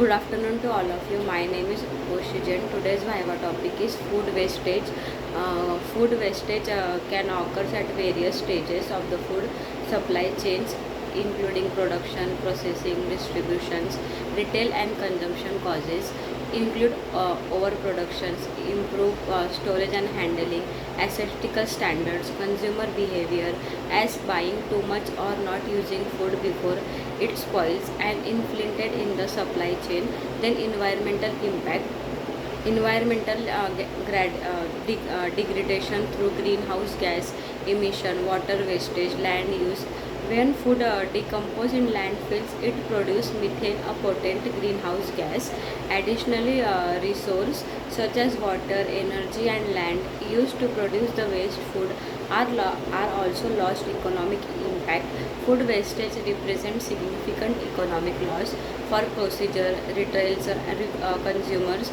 Good afternoon to all of you. My name is Oshijan. Today's Viva topic is food wastage. Food wastage can occur at various stages of the food supply chains, including production, processing, distributions, retail and consumption causes. Include overproductions, improve storage and handling, aesthetical standards, consumer behavior as buying too much or not using food before it spoils and inflated in the supply chain. Then environmental impact, environmental degradation through greenhouse gas emission, water wastage, land use. When food decomposes in landfills, it produces methane, a potent greenhouse gas. Additionally, resources such as water, energy, and land used to produce the waste food are also lost. Economic impact, food wastage represents significant economic loss for procedure, retailers, consumers.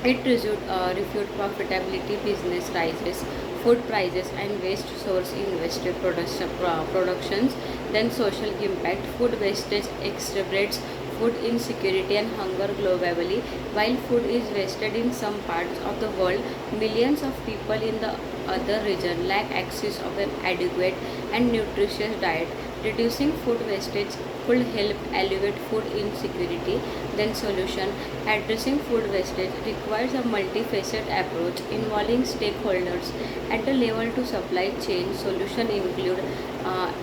It refute profitability, business rises, food prices, and waste source invested productions. Then social impact, food wastage exacerbates food insecurity and hunger globally. While food is wasted in some parts of the world, millions of people in the other region lack access of an adequate and nutritious diet. Reducing food wastage could help alleviate food insecurity. Then solution, addressing food wastage requires a multifaceted approach involving stakeholders at the level to supply chain. Solution include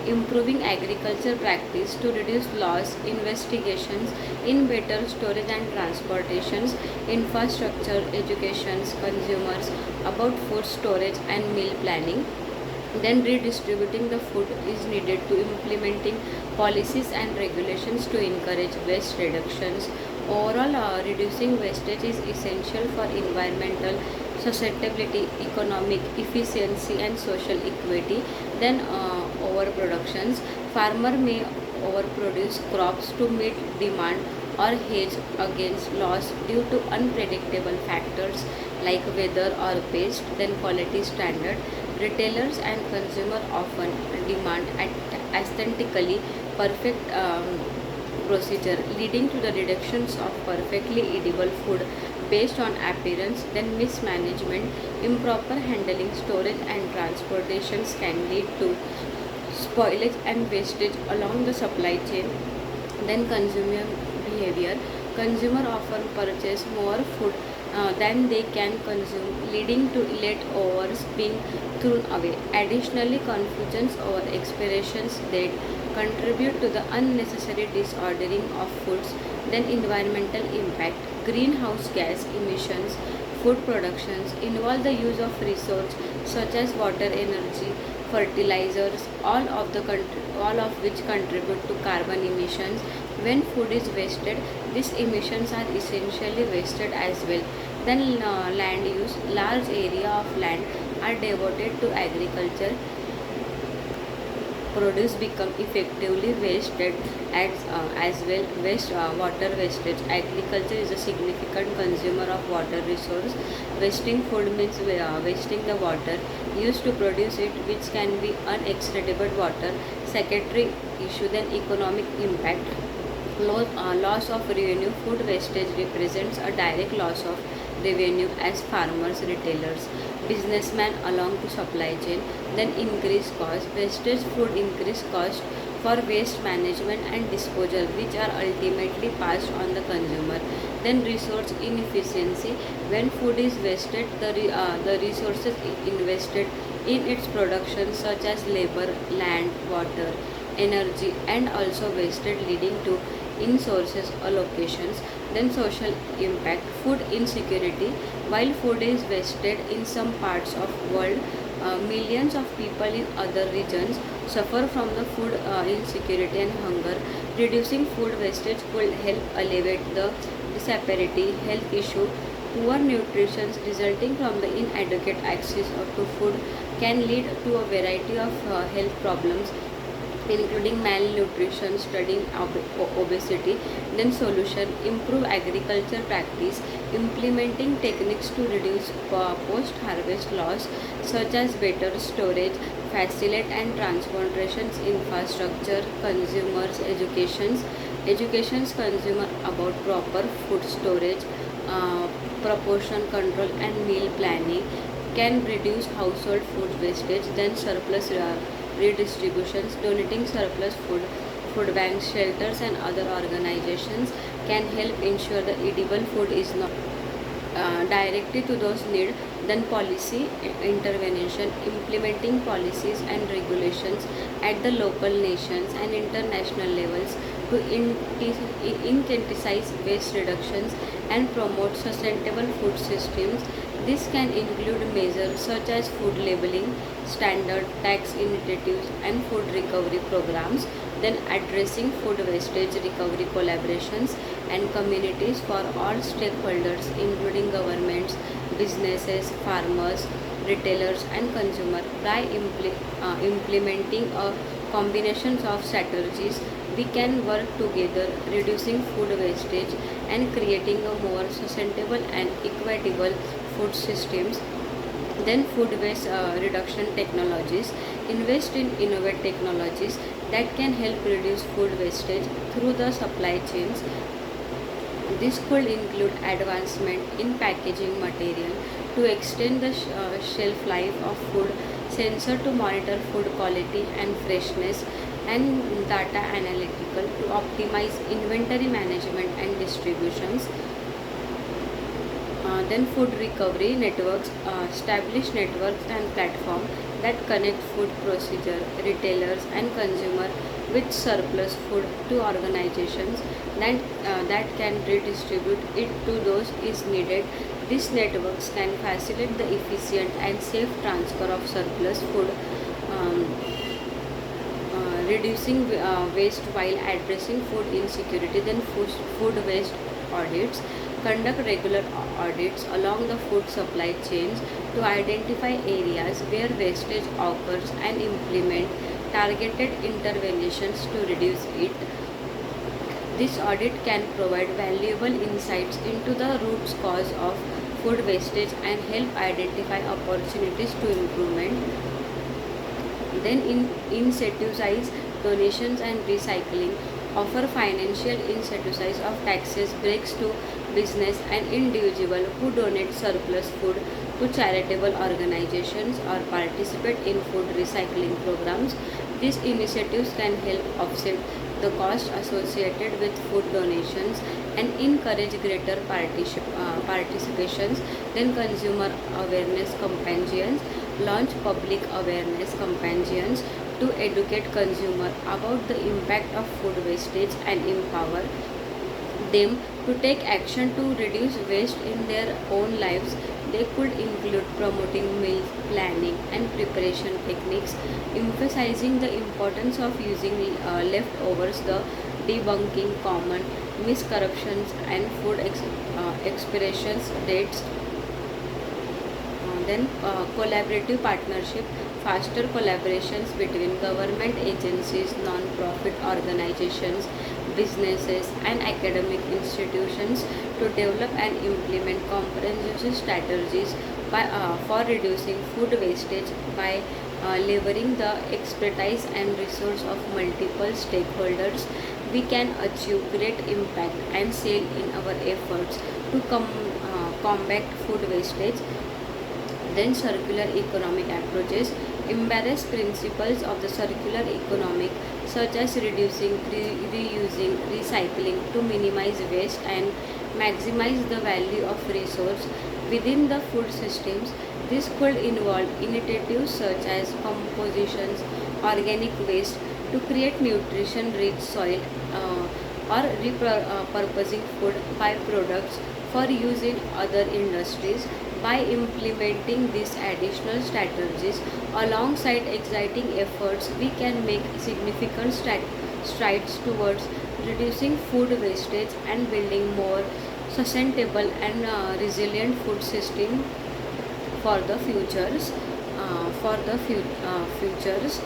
improving agriculture practice to reduce loss, investigations in better storage and transportations, infrastructure, educations, consumers about food storage and meal planning. Then redistributing the food is needed to implementing policies and regulations to encourage waste reductions. Overall, reducing wastage is essential for environmental sustainability, economic efficiency, and social equity. Then overproductions, farmer may overproduce crops to meet demand or hedge against loss due to unpredictable factors like weather or pest. Then quality standard, retailers and consumer often demand aesthetically perfect procedure, leading to the reductions of perfectly edible food based on appearance. Then mismanagement, improper handling, storage, and transportations can lead to spoilage and wastage along the supply chain. Then consumer behavior, consumer often purchase more food than they can consume, leading to leftovers being thrown away. Additionally, confusions over expirations date contribute to the unnecessary disordering of foods. Then environmental impact, greenhouse gas emissions, food productions involve the use of resources such as water, energy, fertilizers, all of which contribute to carbon emissions. When food is wasted, these emissions are essentially wasted as well. Then land use, large area of land are devoted to agriculture, produce become effectively wasted as well. Water wastage, agriculture is a significant consumer of water resource. Wasting food means wasting the water used to produce it, which can be unextractable water. Secondary issue. Then economic impact, loss of revenue, food wastage represents a direct loss of revenue as farmers, retailers, businessmen along to supply chain. Then increased cost, wastage food increase cost for waste management and disposal, which are ultimately passed on the consumer. Then resource inefficiency, when food is wasted, the resources invested in its production such as labor, land, water, energy, and also wasted, leading to in sources allocations. Then social impact, food insecurity, while food is wasted in some parts of world, millions of people in other regions suffer from the food insecurity and hunger. Reducing food wastage could help alleviate the disparity, health issue. Poor nutrition resulting from the inadequate access to food can lead to a variety of health problems, including malnutrition, studying obesity. Then solution, improve agriculture practice, implementing techniques to reduce post-harvest loss such as better storage, facilitate and transportations infrastructure, consumers educations, Educations consumer about proper food storage, uh, proportion control, and meal planning can reduce household food wastage. Then surplus redistributions, donating surplus food banks, shelters, and other organizations can help ensure the edible food is not directly to those need. Then policy intervention, implementing policies and regulations at the local, nations, and international levels to incentivize waste reductions and promote sustainable food systems. This can include measures such as food labeling, standard tax initiatives, and food recovery programs. Then addressing food wastage recovery collaborations and communities for all stakeholders, including governments, businesses, farmers, retailers, and consumers. By implementing a combinations of strategies, we can work together, reducing food wastage and creating a more sustainable and equitable food systems. Then food waste reduction technologies, invest in innovative technologies that can help reduce food wastage through the supply chains. This could include advancement in packaging material to extend the shelf life of food, sensor to monitor food quality and freshness, and data analytical to optimize inventory management and distributions. Then food recovery networks, establish networks and platforms that connect food procedure, retailers, and consumer with surplus food to organizations that can redistribute it to those is needed. These networks can facilitate the efficient and safe transfer of surplus food, um, reducing waste while addressing food insecurity. Then food waste audits, conduct regular audits along the food supply chains to identify areas where wastage occurs and implement targeted interventions to reduce it. This audit can provide valuable insights into the root cause of food wastage and help identify opportunities to improvement. Then incentivize donations and recycling, offer financial incentives of taxes breaks to business and individual who donate surplus food to charitable organizations or participate in food recycling programs. These initiatives can help offset the cost associated with food donations and encourage greater participations. Then consumer awareness companions, launch public awareness campaigns to educate consumers about the impact of food wastage and empower them to take action to reduce waste in their own lives. They could include promoting meal planning and preparation techniques, emphasizing the importance of using leftovers, the debunking common misconceptions and food expirations dates. Then collaborative partnership, faster collaborations between government agencies, non-profit organizations, businesses, and academic institutions to develop and implement comprehensive strategies for reducing food wastage by leveraging the expertise and resource of multiple stakeholders. We can achieve great impact and scale in our efforts to combat food wastage. Then circular economic approaches, embrace principles of the circular economic such as reducing, reusing, recycling to minimize waste and maximize the value of resource within the food systems. This could involve initiatives such as compositions, organic waste to create nutrition rich soil, or repurposing food byproducts for use in other industries. By implementing these additional strategies alongside exciting efforts, we can make significant strides towards reducing food wastage and building more sustainable and resilient food system for the futures. Futures.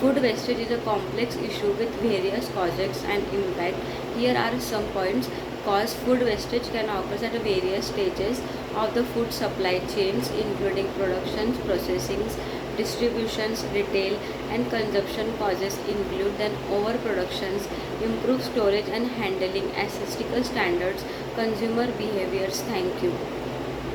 Food wastage is a complex issue with various causes and impact. Here are some points. Cause: food wastage can occur at various stages of the food supply chains, including productions, processings, distributions, retail, and consumption causes include then overproductions, improved storage and handling, statistical standards, consumer behaviors. Thank you.